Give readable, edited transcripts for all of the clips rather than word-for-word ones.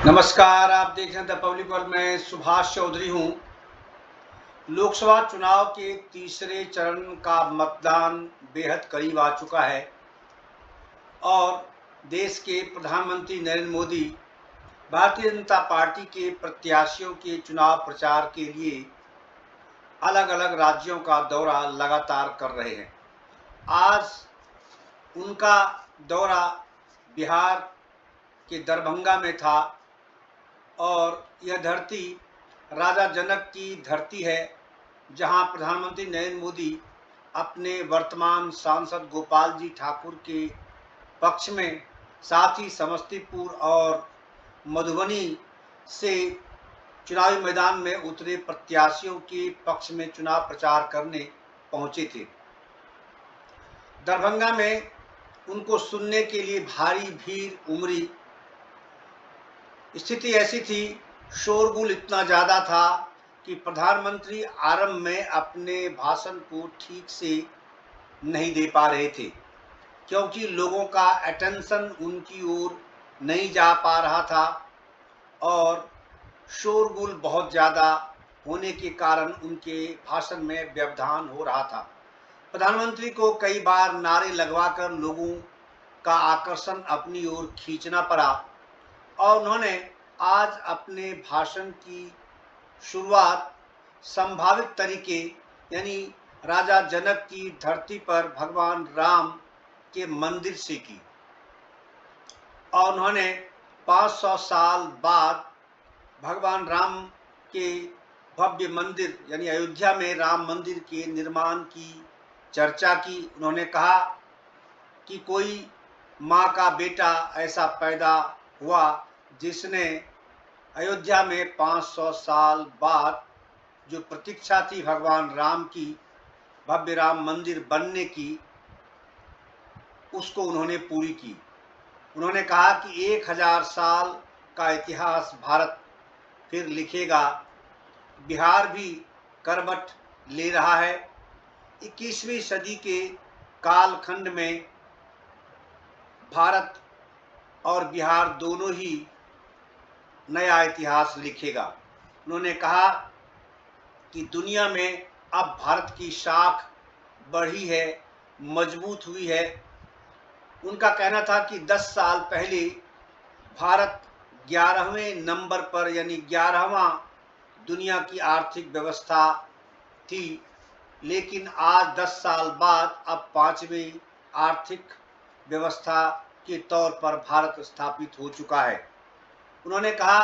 नमस्कार, आप देख रहे हैं द पब्लिक वर्ल्ड में सुभाष चौधरी हूं। लोकसभा चुनाव के तीसरे चरण का मतदान बेहद करीब आ चुका है और देश के प्रधानमंत्री नरेंद्र मोदी भारतीय जनता पार्टी के प्रत्याशियों के चुनाव प्रचार के लिए अलग अलग राज्यों का दौरा लगातार कर रहे हैं। आज उनका दौरा बिहार के दरभंगा में था और यह धरती राजा जनक की धरती है, जहां प्रधानमंत्री नरेंद्र मोदी अपने वर्तमान सांसद गोपाल जी ठाकुर के पक्ष में, साथ ही समस्तीपुर और मधुबनी से चुनावी मैदान में उतरे प्रत्याशियों के पक्ष में चुनाव प्रचार करने पहुंचे थे। दरभंगा में उनको सुनने के लिए भारी भीड़ उमड़ी। स्थिति ऐसी थी, शोरगुल इतना ज़्यादा था कि प्रधानमंत्री आरंभ में अपने भाषण को ठीक से नहीं दे पा रहे थे, क्योंकि लोगों का अटेंशन उनकी ओर नहीं जा पा रहा था और शोरगुल बहुत ज़्यादा होने के कारण उनके भाषण में व्यवधान हो रहा था। प्रधानमंत्री को कई बार नारे लगवाकर लोगों का आकर्षण अपनी ओर खींचना पड़ा और उन्होंने आज अपने भाषण की शुरुआत संभावित तरीके यानी राजा जनक की धरती पर भगवान राम के मंदिर से की और उन्होंने 500 साल बाद भगवान राम के भव्य मंदिर यानी अयोध्या में राम मंदिर के निर्माण की चर्चा की। उन्होंने कहा कि कोई माँ का बेटा ऐसा पैदा हुआ जिसने अयोध्या में 500 साल बाद जो प्रतीक्षा थी भगवान राम की भव्य राम मंदिर बनने की, उसको उन्होंने पूरी की। उन्होंने कहा कि 1000 साल का इतिहास भारत फिर लिखेगा। बिहार भी करवट ले रहा है। 21वीं सदी के कालखंड में भारत और बिहार दोनों ही नया इतिहास लिखेगा। उन्होंने कहा कि दुनिया में अब भारत की शाख बढ़ी है, मजबूत हुई है। उनका कहना था कि 10 साल पहले भारत 11वें नंबर पर यानी 11वां दुनिया की आर्थिक व्यवस्था थी, लेकिन आज 10 साल बाद अब 5वीं आर्थिक व्यवस्था के तौर पर भारत स्थापित हो चुका है। उन्होंने कहा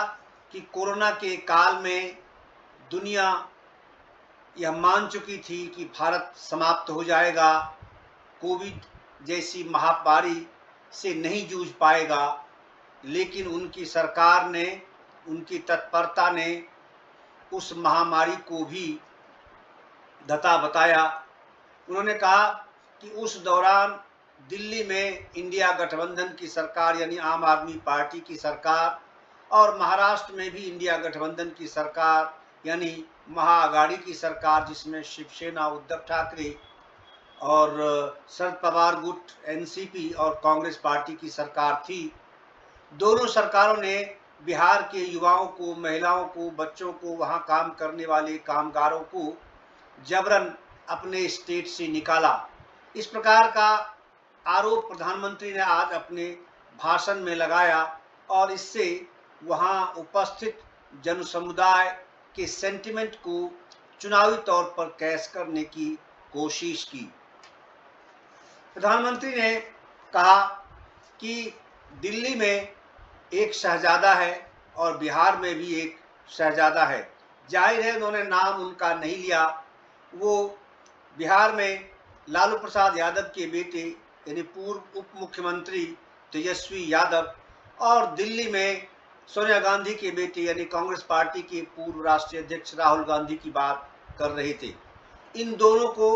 कि कोरोना के काल में दुनिया यह मान चुकी थी कि भारत समाप्त हो जाएगा, कोविड जैसी महामारी से नहीं जूझ पाएगा, लेकिन उनकी सरकार ने, उनकी तत्परता ने उस महामारी को भी धता बताया। उन्होंने कहा कि उस दौरान दिल्ली में इंडिया गठबंधन की सरकार यानी आम आदमी पार्टी की सरकार और महाराष्ट्र में भी इंडिया गठबंधन की सरकार यानी महाआघाड़ी की सरकार, जिसमें शिवसेना उद्धव ठाकरे और शरद पवार गुट एनसीपी और कांग्रेस पार्टी की सरकार थी। दोनों सरकारों ने बिहार के युवाओं को, महिलाओं को, बच्चों को, वहां काम करने वाले कामगारों को जबरन अपने स्टेट से निकाला। इस प्रकार का आरोप प्रधानमंत्री ने आज अपने भाषण में लगाया और इससे वहां उपस्थित जनसमुदाय के सेंटिमेंट को चुनावी तौर पर कैश करने की कोशिश की। प्रधानमंत्री ने कहा कि दिल्ली में एक शहजादा है और बिहार में भी एक शहजादा है। जाहिर है उन्होंने नाम उनका नहीं लिया। वो बिहार में लालू प्रसाद यादव के बेटे यानी पूर्व उप मुख्यमंत्री तेजस्वी यादव और दिल्ली में सोनिया गांधी के बेटे यानी कांग्रेस पार्टी के पूर्व राष्ट्रीय अध्यक्ष राहुल गांधी की बात कर रहे थे। इन दोनों को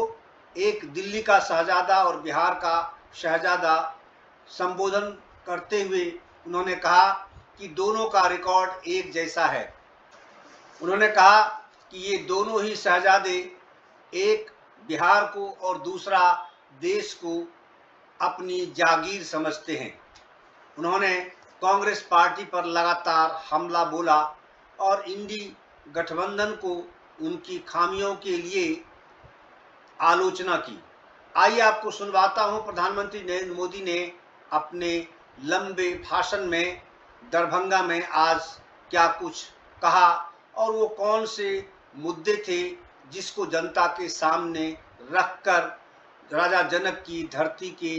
एक दिल्ली का शहजादा और बिहार का शहजादा संबोधन करते हुए उन्होंने कहा कि दोनों का रिकॉर्ड एक जैसा है। उन्होंने कहा कि ये दोनों ही शहजादे, एक बिहार को और दूसरा देश को अपनी जागीर समझते हैं। उन्होंने कांग्रेस पार्टी पर लगातार हमला बोला और इंडी गठबंधन को उनकी खामियों के लिए आलोचना की। आइए आपको सुनवाता हूं प्रधानमंत्री नरेंद्र मोदी ने अपने लंबे भाषण में दरभंगा में आज क्या कुछ कहा और वो कौन से मुद्दे थे जिसको जनता के सामने रखकर राजा जनक की धरती के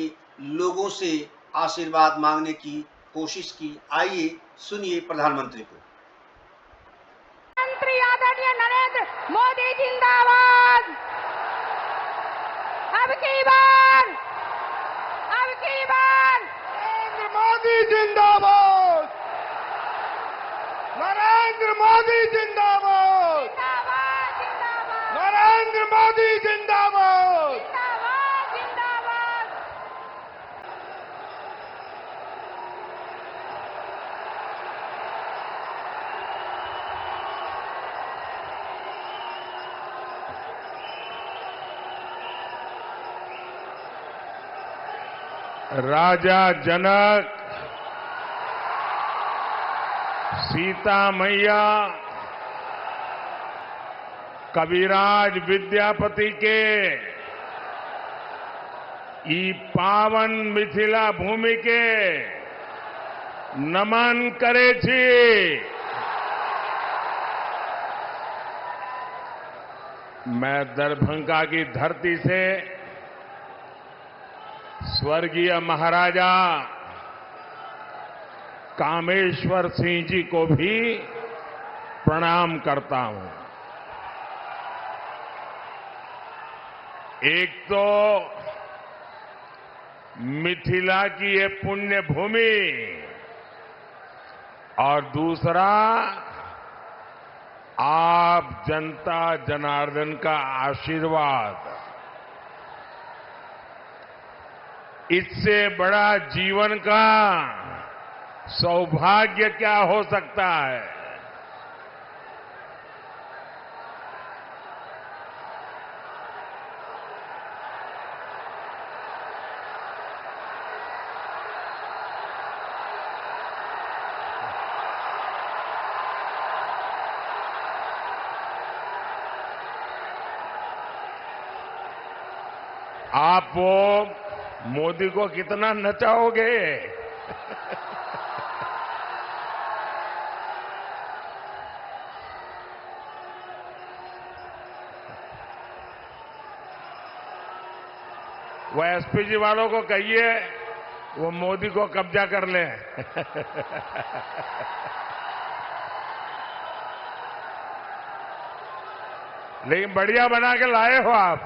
लोगों से आशीर्वाद मांगने की कोशिश की। आइए सुनिए प्रधानमंत्री को। मंत्री आदरणीय नरेंद्र मोदी जिंदाबाद। अब की बार नरेंद्र मोदी जिंदाबाद। नरेंद्र मोदी जिंदाबाद। जिंदाबाद जिंदाबाद नरेंद्र मोदी जिंदाबाद। जिंदाबाद जिंदाबाद। राजा जनक, सीता मैया, कविराज विद्यापति के ई पावन मिथिला भूमि के नमन करे छी। मैं दरभंगा की धरती से स्वर्गीय महाराजा कामेश्वर सिंह जी को भी प्रणाम करता हूं। एक तो मिथिला की ये पुण्य भूमि और दूसरा आप जनता जनार्दन का आशीर्वाद। इससे बड़ा जीवन का सौभाग्य क्या हो सकता है। आप वो मोदी को कितना नचाओगे? वो एसपीजी वालों को कहिए वो मोदी को कब्जा कर ले। लेकिन बढ़िया बना के लाए हो आप।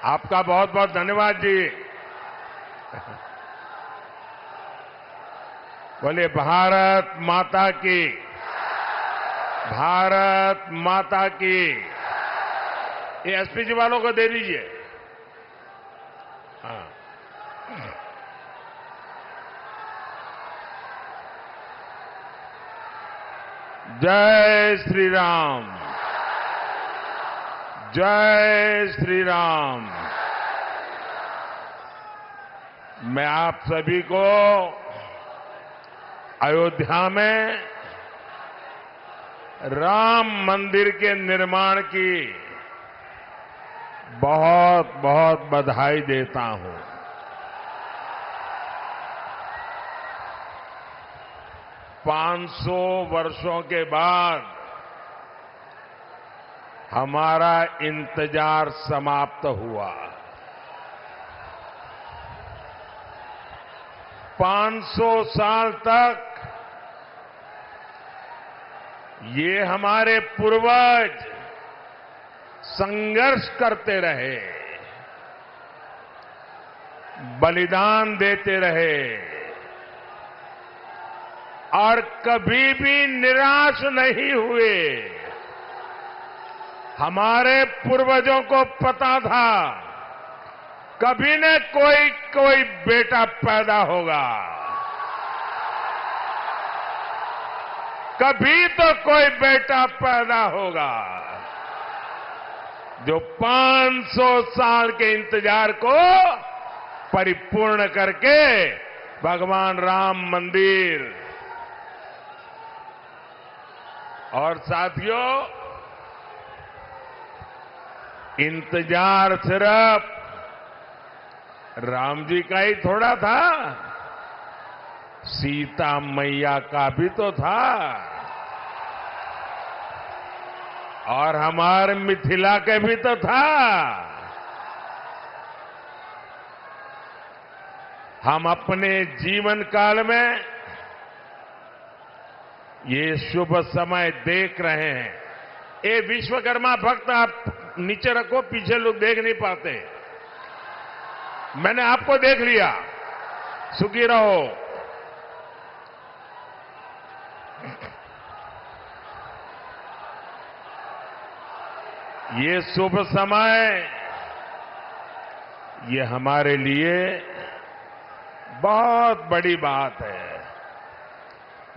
आपका बहुत बहुत धन्यवाद जी। बोले भारत माता की, भारत माता की। ये एसपीजी वालों को दे दीजिए। हाँ, जय श्री राम, जय श्री राम। मैं आप सभी को अयोध्या में राम मंदिर के निर्माण की बहुत बहुत बधाई देता हूं। पांच 500 वर्षों के बाद हमारा इंतजार समाप्त हुआ। 500 साल तक ये हमारे पूर्वज संघर्ष करते रहे, बलिदान देते रहे और कभी भी निराश नहीं हुए। हमारे पूर्वजों को पता था कभी न कोई बेटा पैदा होगा, कभी तो कोई बेटा पैदा होगा। जो 500 साल के इंतजार को परिपूर्ण करके भगवान राम मंदिर। और साथियों, इंतजार सिर्फ राम जी का ही थोड़ा था, सीता मैया का भी तो था, और हमारे मिथिला के भी तो था। हम अपने जीवन काल में ये शुभ समय देख रहे हैं। ये विश्वकर्मा भक्त आप नीचे रखो, पीछे लोग देख नहीं पाते। मैंने आपको देख लिया, सुखी रहो। ये शुभ समय, ये हमारे लिए बहुत बड़ी बात है।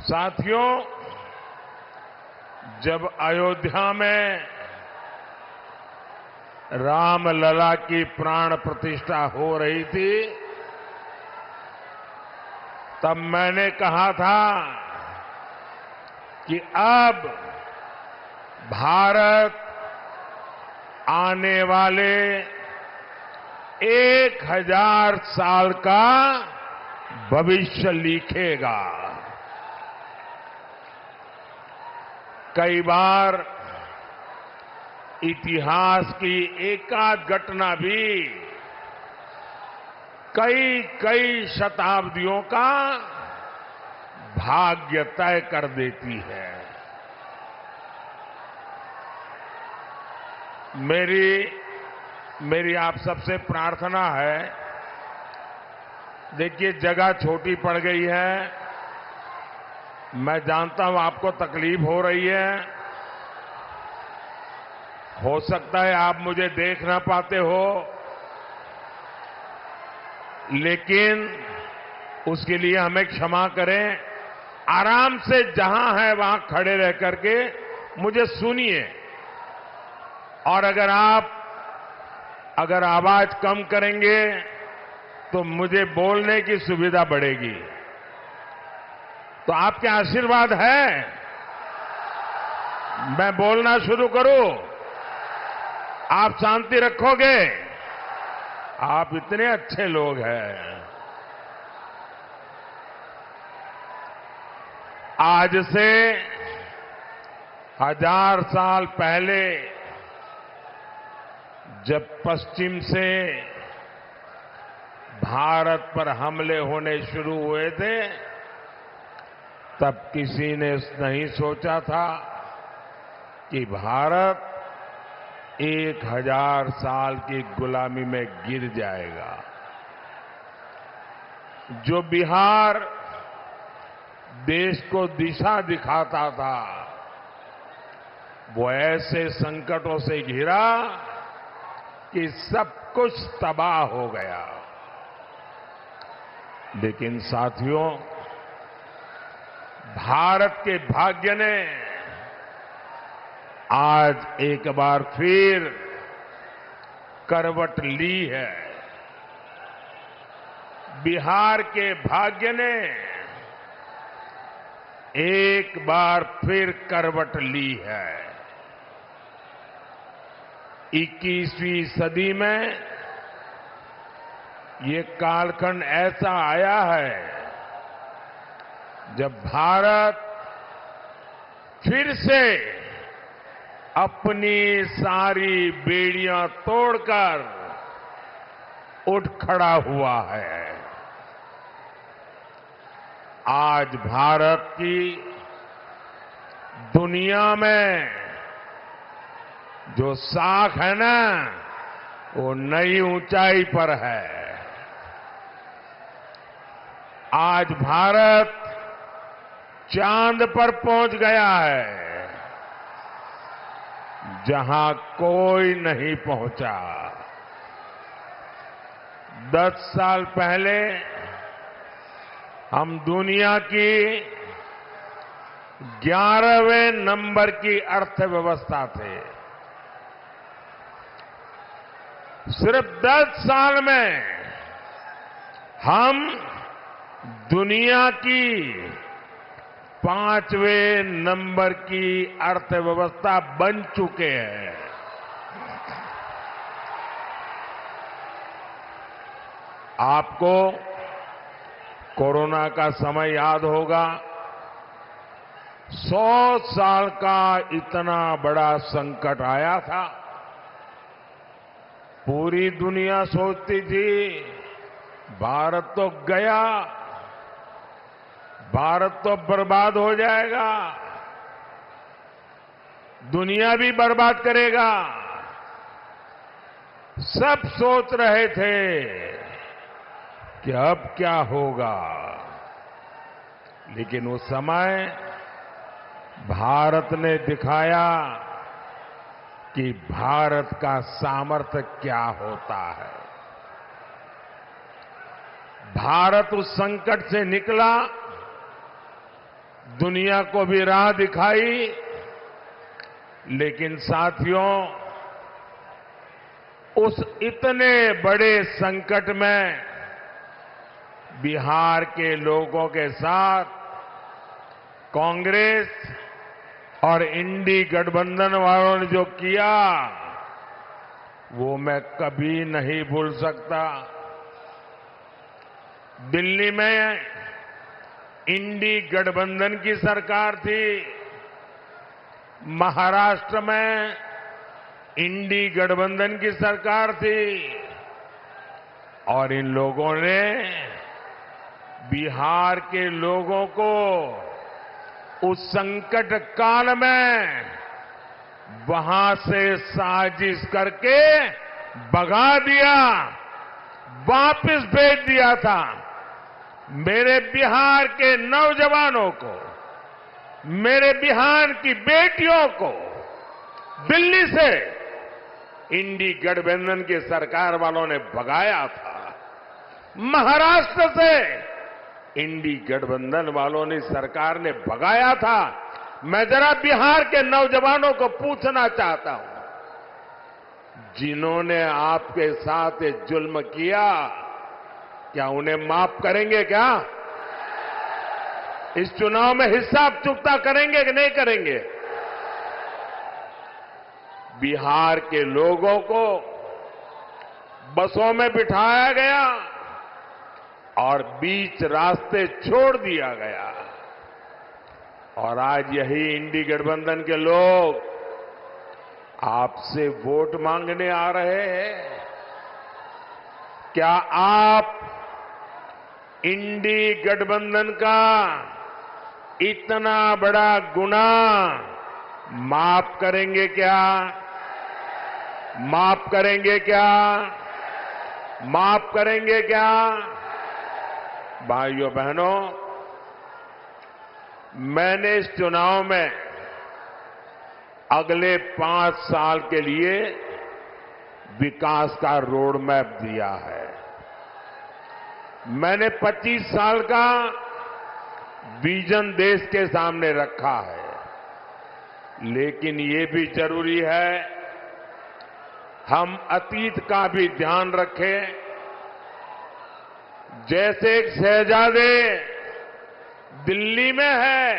साथियों, जब अयोध्या में रामलला की प्राण प्रतिष्ठा हो रही थी, तब मैंने कहा था कि अब भारत आने वाले 1000 साल का भविष्य लिखेगा। कई बार इतिहास की एकाध घटना भी कई शताब्दियों का भाग्य तय कर देती है। मेरी आप सबसे प्रार्थना है, देखिए जगह छोटी पड़ गई है, मैं जानता हूं आपको तकलीफ हो रही है, हो सकता है आप मुझे देख ना पाते हो, लेकिन उसके लिए हमें क्षमा करें। आराम से जहां है वहां खड़े रह करके मुझे सुनिए, और अगर आवाज कम करेंगे तो मुझे बोलने की सुविधा बढ़ेगी। तो आपके आशीर्वाद है, मैं बोलना शुरू करूं, आप शांति रखोगे? आप इतने अच्छे लोग हैं। आज से 1000 साल पहले जब पश्चिम से भारत पर हमले होने शुरू हुए थे, तब किसी ने नहीं सोचा था कि भारत 1000 साल की गुलामी में गिर जाएगा। जो बिहार देश को दिशा दिखाता था, वो ऐसे संकटों से घिरा कि सब कुछ तबाह हो गया। लेकिन साथियों, भारत के भाग्य ने आज एक बार फिर करवट ली है। बिहार के भाग्य ने एक बार फिर करवट ली है। 21वीं सदी में ये कालखंड ऐसा आया है जब भारत फिर से अपनी सारी बेड़ियां तोड़कर उठ खड़ा हुआ है। आज भारत की दुनिया में जो साख है ना, वो नई ऊंचाई पर है। आज भारत चांद पर पहुंच गया है, जहां कोई नहीं पहुंचा। 10 साल पहले हम दुनिया की 11वें नंबर की अर्थव्यवस्था थे। सिर्फ 10 साल में हम दुनिया की 5वें नंबर की अर्थव्यवस्था बन चुके हैं। आपको कोरोना का समय याद होगा। 100 साल का इतना बड़ा संकट आया था। पूरी दुनिया सोचती थी भारत तो गया, भारत तो बर्बाद हो जाएगा, दुनिया भी बर्बाद करेगा। सब सोच रहे थे कि अब क्या होगा, लेकिन उस समय भारत ने दिखाया कि भारत का सामर्थ्य क्या होता है। भारत उस संकट से निकला, दुनिया को भी राह दिखाई, लेकिन साथियों, उस इतने बड़े संकट में बिहार के लोगों के साथ कांग्रेस और इंडी गठबंधन वालों ने जो किया वो मैं कभी नहीं भूल सकता। दिल्ली में इंडी गठबंधन की सरकार थी, महाराष्ट्र में इंडी गठबंधन की सरकार थी, और इन लोगों ने बिहार के लोगों को उस संकट काल में वहां से साजिश करके भगा दिया, वापस भेज दिया था। मेरे बिहार के नौजवानों को, मेरे बिहार की बेटियों को दिल्ली से इंडी गठबंधन की सरकार वालों ने भगाया था। महाराष्ट्र से इंडी गठबंधन वालों ने, सरकार ने भगाया था। मैं जरा बिहार के नौजवानों को पूछना चाहता हूं, जिन्होंने आपके साथ ये जुल्म किया, क्या उन्हें माफ करेंगे? क्या इस चुनाव में हिसाब चुकता करेंगे कि नहीं करेंगे? बिहार के लोगों को बसों में बिठाया गया और बीच रास्ते छोड़ दिया गया, और आज यही इंडी गठबंधन के लोग आपसे वोट मांगने आ रहे हैं। क्या आप इंडी गठबंधन का इतना बड़ा गुनाह माफ करेंगे? क्या माफ करेंगे? क्या माफ करेंगे? क्या? भाइयों बहनों, मैंने इस चुनाव में अगले 5 साल के लिए विकास का रोड मैप दिया है। मैंने 25 साल का विजन देश के सामने रखा है, लेकिन ये भी जरूरी है हम अतीत का भी ध्यान रखें। जैसे एक शहजादे दिल्ली में है,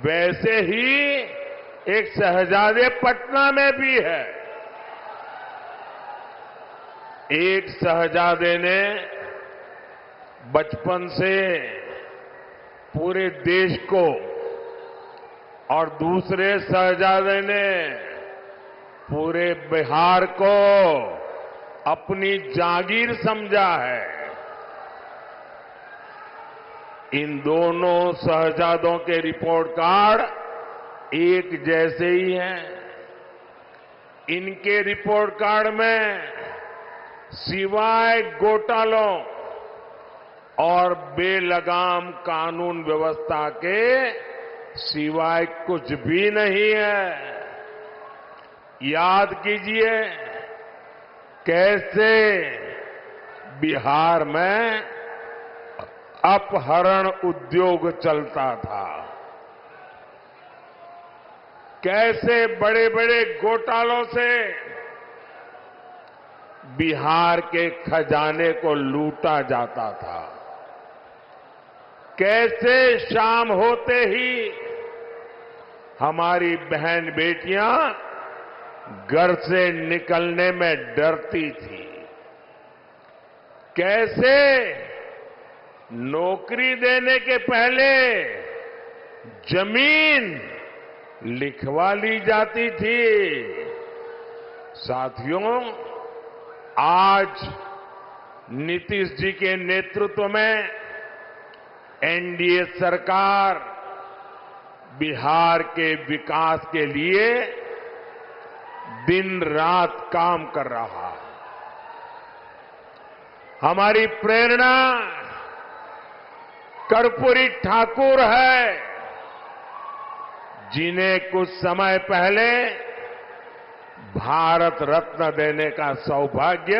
वैसे ही एक शहजादे पटना में भी है। एक शहजादे ने बचपन से पूरे देश को, और दूसरे शहजादे ने पूरे बिहार को अपनी जागीर समझा है। इन दोनों शहजादों के रिपोर्ट कार्ड एक जैसे ही हैं। इनके रिपोर्ट कार्ड में सिवाय घोटालों और बेलगाम कानून व्यवस्था के सिवाय कुछ भी नहीं है। याद कीजिए कैसे बिहार में अपहरण उद्योग चलता था, कैसे बड़े बड़े घोटालों से बिहार के खजाने को लूटा जाता था। कैसे शाम होते ही हमारी बहन बेटियां घर से निकलने में डरती थी। कैसे नौकरी देने के पहले जमीन लिखवा ली जाती थी। साथियों, आज नीतीश जी के नेतृत्व में एनडीए सरकार बिहार के विकास के लिए दिन रात काम कर रहा है। हमारी प्रेरणा कर्पूरी ठाकुर है, जिन्हें कुछ समय पहले भारत रत्न देने का सौभाग्य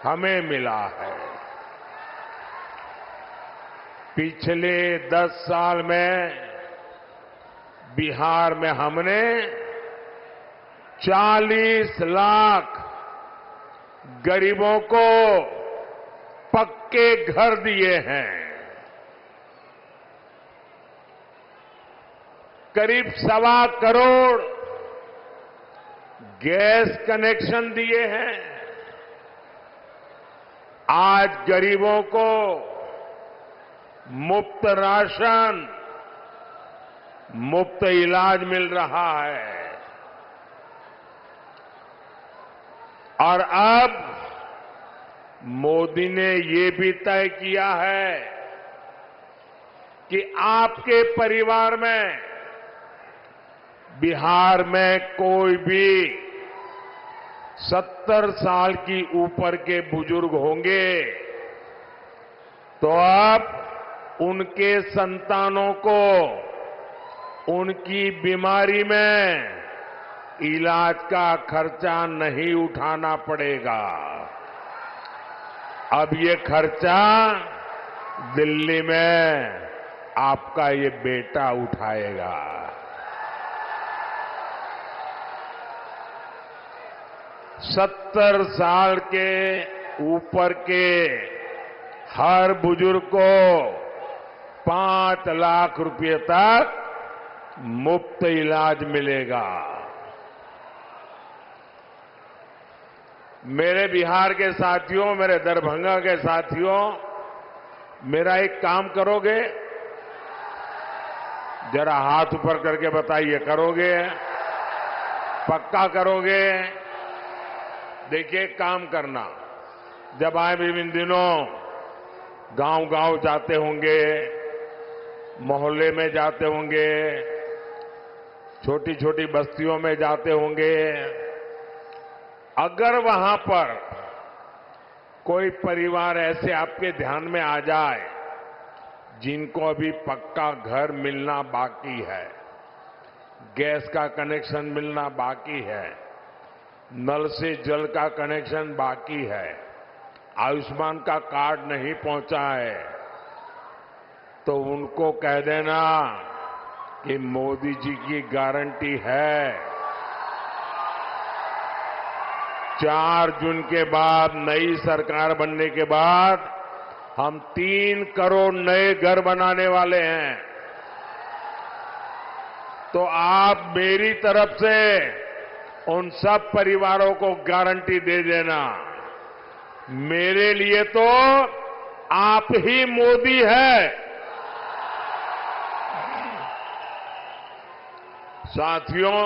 हमें मिला है। पिछले 10 साल में बिहार में हमने 40 लाख गरीबों को पक्के घर दिए हैं। करीब 1.25 करोड़ गैस कनेक्शन दिए हैं। आज गरीबों को मुफ्त राशन, मुफ्त इलाज मिल रहा है। और अब मोदी ने ये भी तय किया है कि आपके परिवार में बिहार में कोई भी 70 साल की ऊपर के बुजुर्ग होंगे तो अब उनके संतानों को उनकी बीमारी में इलाज का खर्चा नहीं उठाना पड़ेगा। अब ये खर्चा दिल्ली में आपका ये बेटा उठाएगा। 70 साल के ऊपर के हर बुजुर्ग को 5 लाख रुपए तक मुफ्त इलाज मिलेगा। मेरे बिहार के साथियों, मेरे दरभंगा के साथियों, मेरा एक काम करोगे? जरा हाथ ऊपर करके बताइए, करोगे? पक्का करोगे? देखिए, काम करना। जब आए भी इन दिनों गांव-गांव जाते होंगे, मोहल्ले में जाते होंगे, छोटी छोटी बस्तियों में जाते होंगे, अगर वहां पर कोई परिवार ऐसे आपके ध्यान में आ जाए जिनको अभी पक्का घर मिलना बाकी है, गैस का कनेक्शन मिलना बाकी है, नल से जल का कनेक्शन बाकी है, आयुष्मान का कार्ड नहीं पहुंचा है, तो उनको कह देना कि मोदी जी की गारंटी है 4 जून के बाद नई सरकार बनने के बाद हम 3 करोड़ नए घर बनाने वाले हैं। तो आप मेरी तरफ से उन सब परिवारों को गारंटी दे देना, मेरे लिए तो आप ही मोदी है। साथियों,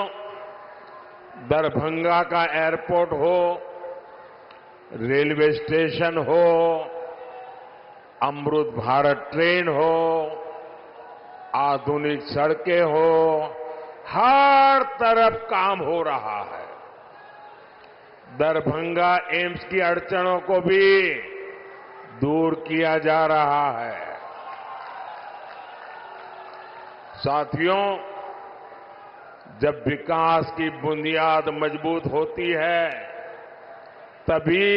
दरभंगा का एयरपोर्ट हो, रेलवे स्टेशन हो, अमृत भारत ट्रेन हो, आधुनिक सड़कें हो, हर तरफ काम हो रहा है। दरभंगा एम्स की अड़चनों को भी दूर किया जा रहा है। साथियों, जब विकास की बुनियाद मजबूत होती है तभी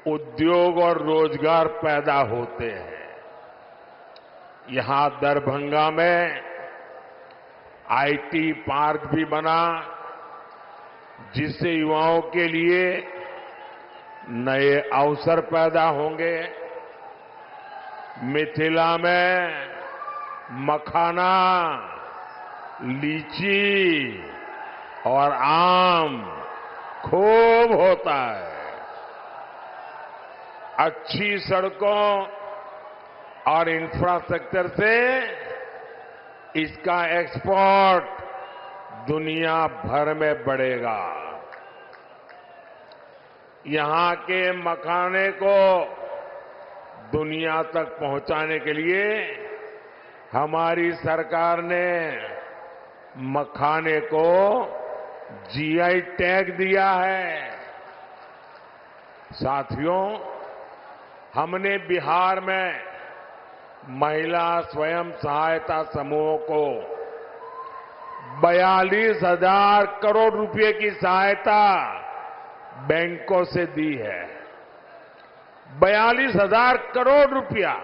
उद्योग और रोजगार पैदा होते हैं। यहां दरभंगा में आईटी पार्क भी बना, जिससे युवाओं के लिए नए अवसर पैदा होंगे। मिथिला में मखाना, लीची और आम खूब होता है। अच्छी सड़कों और इंफ्रास्ट्रक्चर से इसका एक्सपोर्ट दुनिया भर में बढ़ेगा। यहां के मखाने को दुनिया तक पहुंचाने के लिए हमारी सरकार ने मखाने को जीआई टैग दिया है। साथियों, हमने बिहार में महिला स्वयं सहायता समूहों को 42,000 करोड़ रुपए की सहायता बैंकों से दी है। 42,000 करोड़ रुपया।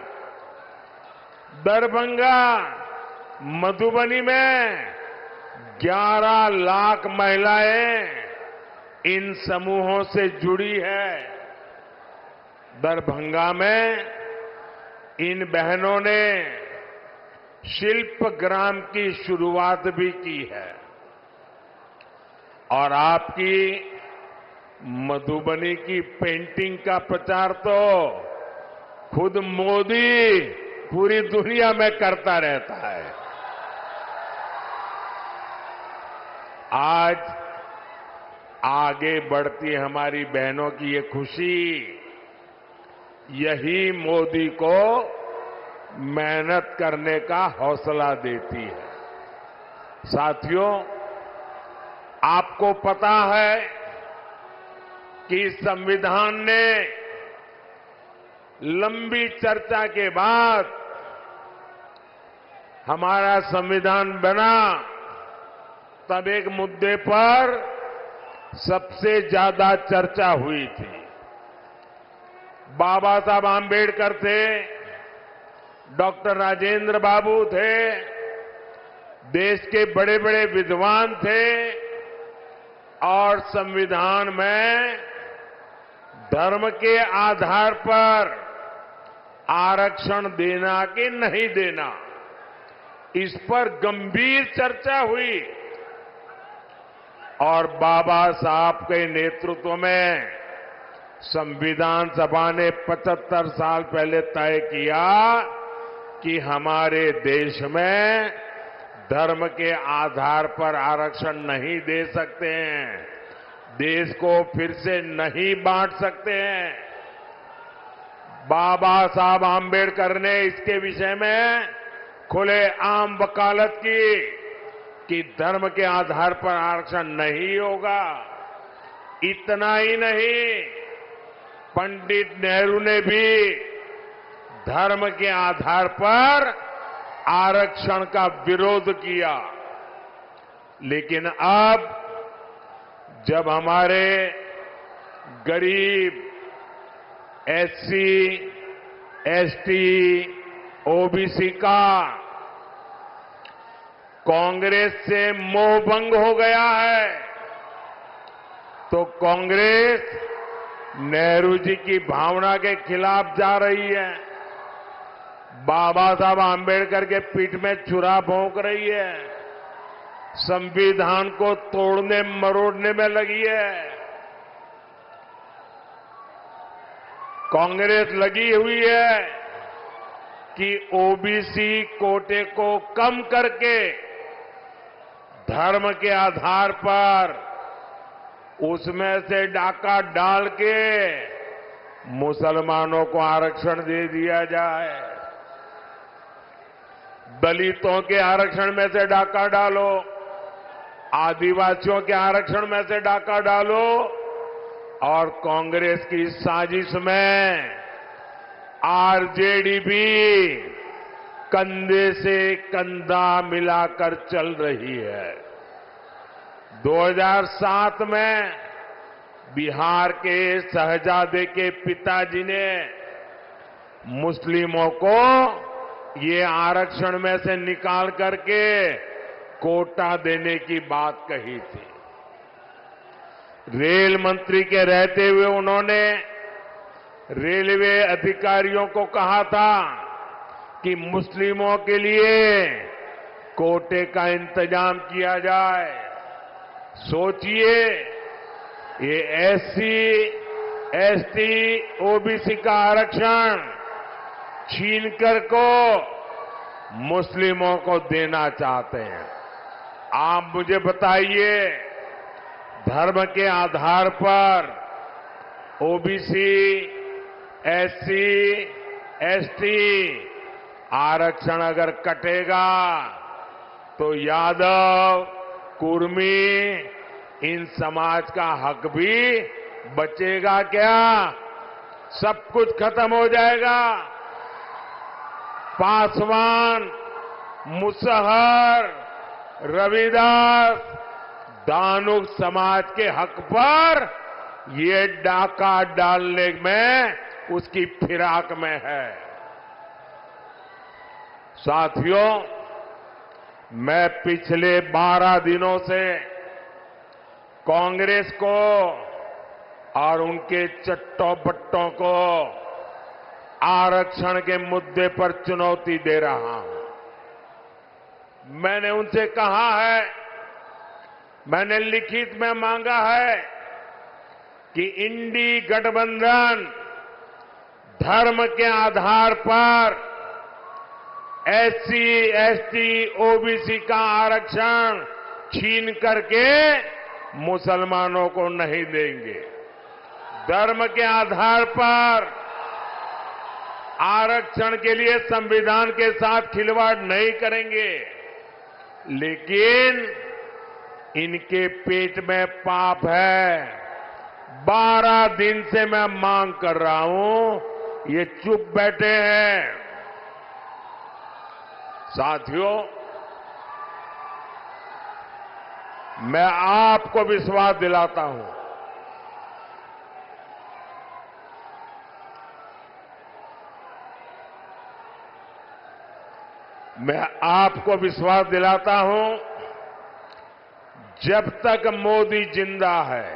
दरभंगा, मधुबनी में 11 लाख महिलाएं इन समूहों से जुड़ी है। दरभंगा में इन बहनों ने शिल्प ग्राम की शुरुआत भी की है। और आपकी मधुबनी की पेंटिंग का प्रचार तो खुद मोदी पूरी दुनिया में करता रहता है। आज आगे बढ़ती हमारी बहनों की ये खुशी यही मोदी को मेहनत करने का हौसला देती है। साथियों, आपको पता है कि संविधान ने लंबी चर्चा के बाद हमारा संविधान बना, तब एक मुद्दे पर सबसे ज्यादा चर्चा हुई थी। बाबा साहब आंबेडकर थे, डॉक्टर राजेंद्र बाबू थे, देश के बड़े बड़े विद्वान थे और संविधान में धर्म के आधार पर आरक्षण देना कि नहीं देना, इस पर गंभीर चर्चा हुई। और बाबा साहब के नेतृत्व में संविधान सभा ने 75 साल पहले तय किया कि हमारे देश में धर्म के आधार पर आरक्षण नहीं दे सकते हैं, देश को फिर से नहीं बांट सकते हैं। बाबा साहब आंबेडकर ने इसके विषय में खुले आम वकालत की कि धर्म के आधार पर आरक्षण नहीं होगा। इतना ही नहीं, पंडित नेहरू ने भी धर्म के आधार पर आरक्षण का विरोध किया। लेकिन अब जब हमारे गरीब एससी, एसटी, ओबीसी का कांग्रेस से मोह भंग हो गया है, तो कांग्रेस नेहरू जी की भावना के खिलाफ जा रही है। बाबा साहब आंबेडकर के पीठ में छुरा भोंक रही है, संविधान को तोड़ने मरोड़ने में लगी है। कांग्रेस लगी हुई है कि ओबीसी कोटे को कम करके धर्म के आधार पर उसमें से डाका डाल के मुसलमानों को आरक्षण दे दिया जाए। दलितों के आरक्षण में से डाका डालो, आदिवासियों के आरक्षण में से डाका डालो, और कांग्रेस की साजिश में आरजेडी भी कंधे से कंधा मिलाकर चल रही है। 2007 में बिहार के शहजादे के पिताजी ने मुस्लिमों को ये आरक्षण में से निकाल करके कोटा देने की बात कही थी। रेल मंत्री के रहते हुए उन्होंने रेलवे अधिकारियों को कहा था कि मुस्लिमों के लिए कोटे का इंतजाम किया जाए। सोचिए, ये एससी, एसटी, ओबीसी का आरक्षण छीनकर को मुस्लिमों को देना चाहते हैं। आप मुझे बताइए, धर्म के आधार पर ओबीसी, एससी, एसटी आरक्षण अगर कटेगा तो यादव, कुर्मी, इन समाज का हक भी बचेगा क्या? सब कुछ खत्म हो जाएगा। पासवान, मुसहर, रविदास, दानुक समाज के हक पर ये डाका डालने में उसकी फिराक में है। साथियों, मैं पिछले 12 दिनों से कांग्रेस को और उनके चट्टों बट्टों को आरक्षण के मुद्दे पर चुनौती दे रहा हूं। मैंने उनसे कहा है, मैंने लिखित में मांगा है कि इंडी गठबंधन धर्म के आधार पर एससी, एसटी, ओबीसी का आरक्षण छीन करके मुसलमानों को नहीं देंगे। धर्म के आधार पर आरक्षण के लिए संविधान के साथ खिलवाड़ नहीं करेंगे, लेकिन इनके पेट में पाप है। 12 दिन से मैं मांग कर रहा हूं, ये चुप बैठे हैं। साथियों, मैं आपको विश्वास दिलाता हूं, मैं आपको विश्वास दिलाता हूं, जब तक मोदी जिंदा है,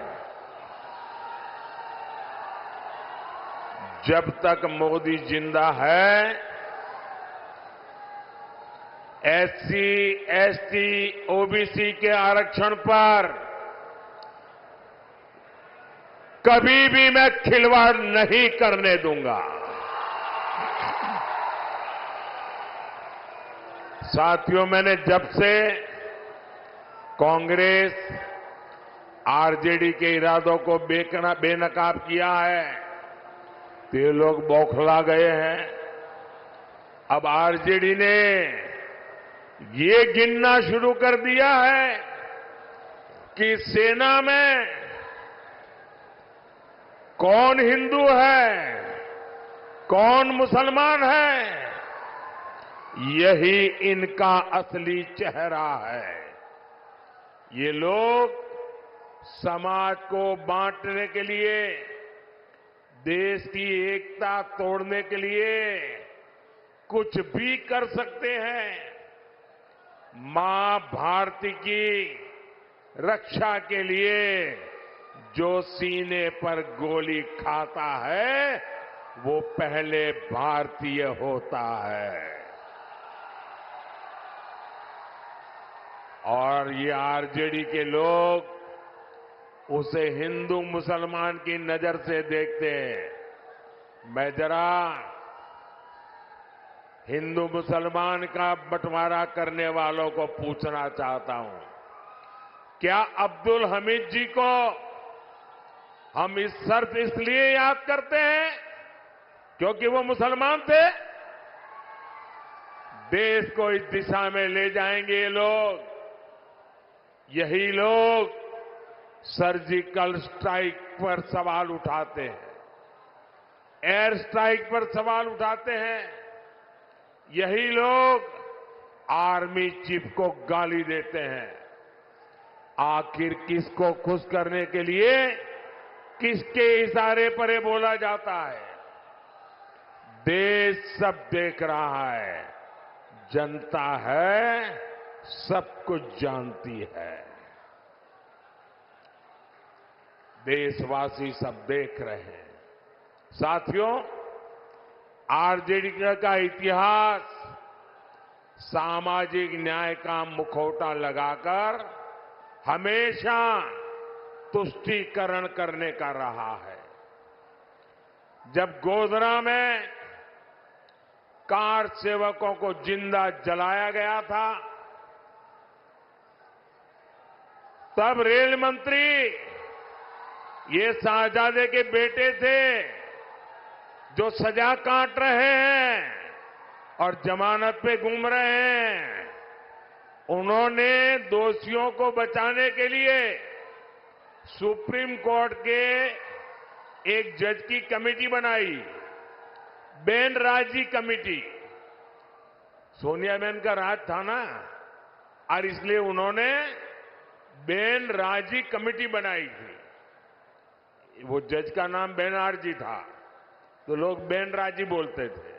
जब तक मोदी जिंदा है, एससी, एसटी, ओबीसी के आरक्षण पर कभी भी मैं खिलवाड़ नहीं करने दूंगा। साथियों, मैंने जब से कांग्रेस, आरजेडी के इरादों को बेनकाब किया है, तो ये लोग बौखला गए हैं। अब आरजेडी ने ये गिनना शुरू कर दिया है कि सेना में कौन हिंदू है, कौन मुसलमान है। यही इनका असली चेहरा है। ये लोग समाज को बांटने के लिए, देश की एकता तोड़ने के लिए कुछ भी कर सकते हैं। मां भारती की रक्षा के लिए जो सीने पर गोली खाता है, वो पहले भारतीय होता है। और ये आरजेडी के लोग उसे हिंदू मुसलमान की नजर से देखते हैं। मैं जरा हिंदू मुसलमान का बंटवारा करने वालों को पूछना चाहता हूं, क्या अब्दुल हमीद जी को हम इस शर्त इसलिए याद करते हैं क्योंकि वो मुसलमान थे? देश को इस दिशा में ले जाएंगे ये लोग। यही लोग सर्जिकल स्ट्राइक पर सवाल उठाते हैं, एयर स्ट्राइक पर सवाल उठाते हैं। यही लोग आर्मी चीफ को गाली देते हैं। आखिर किसको खुश करने के लिए किसके इशारे पर ये बोला जाता है? देश सब देख रहा है, जनता है, सब कुछ जानती है। देशवासी सब देख रहे हैं, साथियों, आरजेडी का इतिहास सामाजिक न्याय का मुखौटा लगाकर हमेशा तुष्टीकरण करने का रहा है। जब गोधरा में कार सेवकों को जिंदा जलाया गया था, तब रेल मंत्री ये शाहजादे के बेटे थे जो सजा काट रहे हैं और जमानत पे घूम रहे हैं। उन्होंने दोषियों को बचाने के लिए सुप्रीम कोर्ट के एक जज की कमेटी बनाई, बेनराजी कमेटी। सोनिया बहन का राज था ना, और इसलिए उन्होंने बेनराजी कमेटी बनाई थी। वो जज का नाम बेनर्जी था, तो लोग बेनराजी बोलते थे।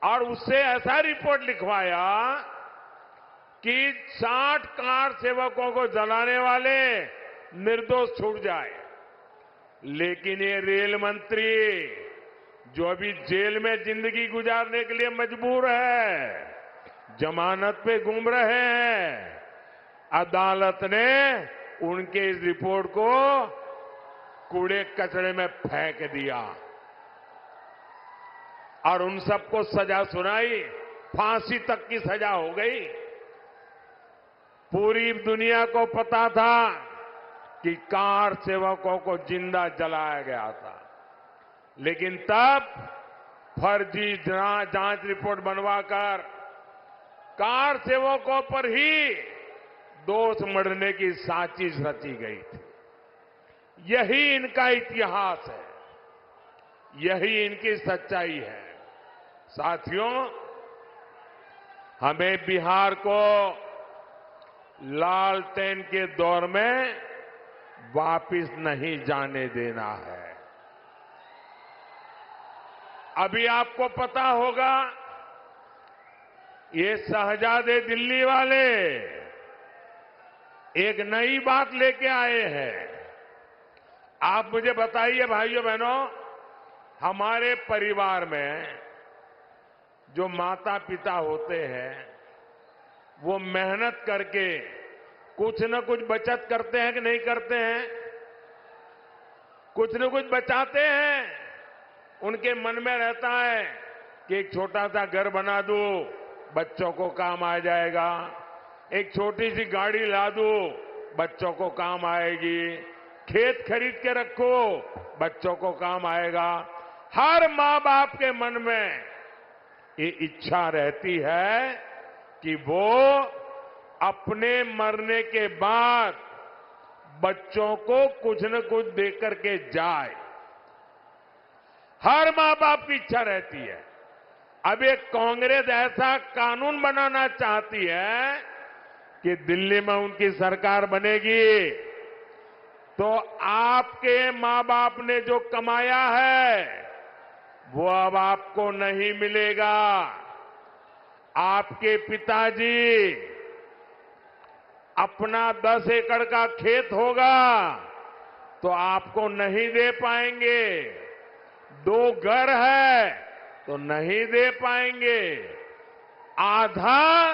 और उससे ऐसा रिपोर्ट लिखवाया कि 60 कार सेवकों को जलाने वाले निर्दोष छूट जाए। लेकिन ये रेल मंत्री जो अभी जेल में जिंदगी गुजारने के लिए मजबूर है, जमानत पे घूम रहे हैं, अदालत ने उनके इस रिपोर्ट को कूड़े कचरे में फेंक दिया और उन सबको सजा सुनाई। फांसी तक की सजा हो गई। पूरी दुनिया को पता था कि कार सेवकों को जिंदा जलाया गया था, लेकिन तब फर्जी जांच रिपोर्ट बनवाकर कार सेवकों पर ही दोष मढ़ने की साजिश रची गई थी। यही इनका इतिहास है, यही इनकी सच्चाई है। साथियों, हमें बिहार को लालटेन के दौर में वापिस नहीं जाने देना है। अभी आपको पता होगा, ये शहजादे दिल्ली वाले एक नई बात लेके आए हैं। आप मुझे बताइए भाइयों बहनों, हमारे परिवार में जो माता पिता होते हैं वो मेहनत करके कुछ न कुछ बचत करते हैं कि नहीं करते हैं? कुछ न कुछ बचाते हैं। उनके मन में रहता है कि एक छोटा सा घर बना दूं, बच्चों को काम आ जाएगा। एक छोटी सी गाड़ी ला दूं, बच्चों को काम आएगी। खेत खरीद के रखो, बच्चों को काम आएगा। हर मां बाप के मन में ये इच्छा रहती है कि वो अपने मरने के बाद बच्चों को कुछ न कुछ देकर के जाए। हर मां बाप की इच्छा रहती है। अब एक कांग्रेस ऐसा कानून बनाना चाहती है कि दिल्ली में उनकी सरकार बनेगी तो आपके मां बाप ने जो कमाया है वो अब आपको नहीं मिलेगा। आपके पिताजी अपना 10 एकड़ का खेत होगा तो आपको नहीं दे पाएंगे। 2 घर है तो नहीं दे पाएंगे। आधा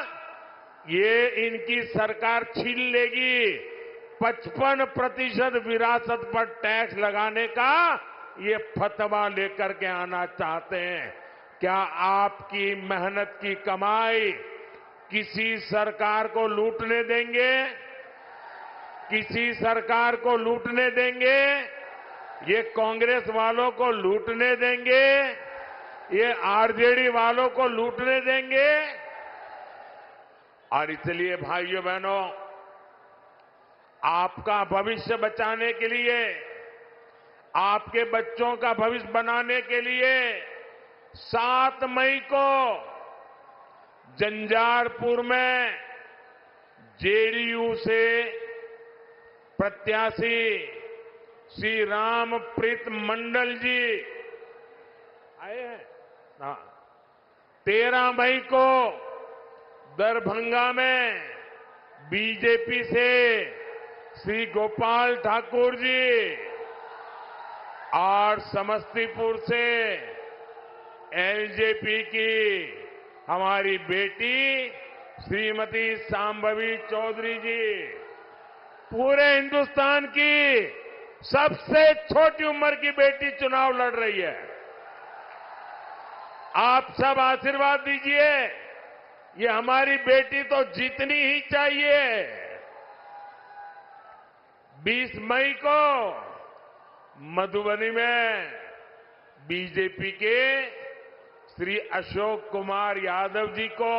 ये इनकी सरकार छीन लेगी। 55% विरासत पर टैक्स लगाने का ये फतवा लेकर के आना चाहते हैं। क्या आपकी मेहनत की कमाई किसी सरकार को लूटने देंगे? किसी सरकार को लूटने देंगे? ये कांग्रेस वालों को लूटने देंगे? ये आरजेडी वालों को लूटने देंगे? और इसलिए भाइयों बहनों, आपका भविष्य बचाने के लिए, आपके बच्चों का भविष्य बनाने के लिए 7 मई को जंजारपुर में जेडीयू से प्रत्याशी श्री रामप्रीत मंडल जी आए हैं। 13 मई को दरभंगा में बीजेपी से श्री गोपाल ठाकुर जी, और समस्तीपुर से एलजेपी की हमारी बेटी श्रीमती सांभवी चौधरी जी पूरे हिंदुस्तान की सबसे छोटी उम्र की बेटी चुनाव लड़ रही है। आप सब आशीर्वाद दीजिए, ये हमारी बेटी तो जीतनी ही चाहिए। 20 मई को मधुबनी में बीजेपी के श्री अशोक कुमार यादव जी को,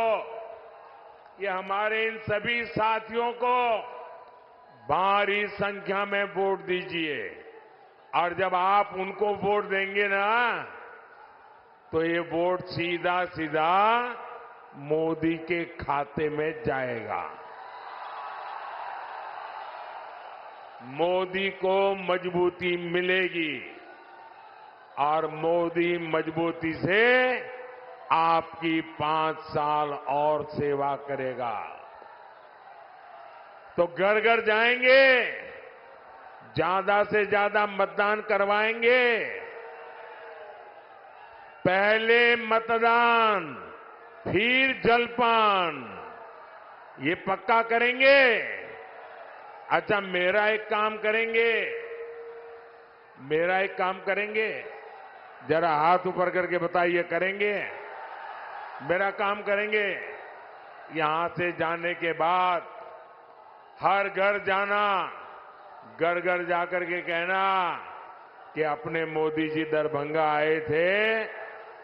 ये हमारे इन सभी साथियों को भारी संख्या में वोट दीजिए। और जब आप उनको वोट देंगे ना, तो ये वोट सीधा सीधा मोदी के खाते में जाएगा। मोदी को मजबूती मिलेगी और मोदी मजबूती से आपकी 5 साल और सेवा करेगा। तो घर घर जाएंगे, ज्यादा से ज्यादा मतदान करवाएंगे। पहले मतदान फिर जलपान, ये पक्का करेंगे। अच्छा, मेरा एक काम करेंगे, जरा हाथ ऊपर करके बताइए, करेंगे? मेरा काम करेंगे। यहां से जाने के बाद हर घर जाना, घर घर जाकर के कहना कि अपने मोदी जी दरभंगा आए थे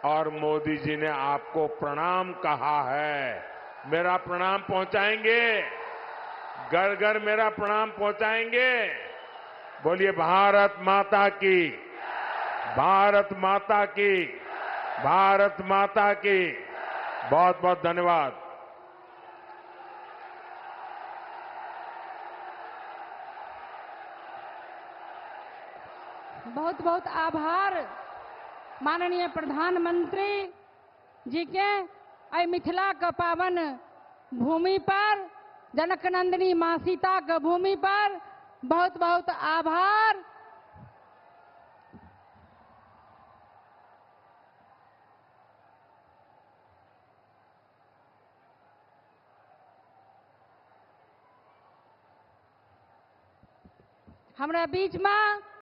और मोदी जी ने आपको प्रणाम कहा है। मेरा प्रणाम पहुंचाएंगे, घर घर मेरा प्रणाम पहुंचाएंगे। बोलिए भारत माता की, भारत माता की, भारत माता की। बहुत बहुत धन्यवाद। बहुत बहुत आभार माननीय प्रधानमंत्री जी के। आई मिथिला का पावन भूमि पर, जनक नंदिनी मां सीता का भूमि पर बहुत बहुत आभार। हमरा बीच में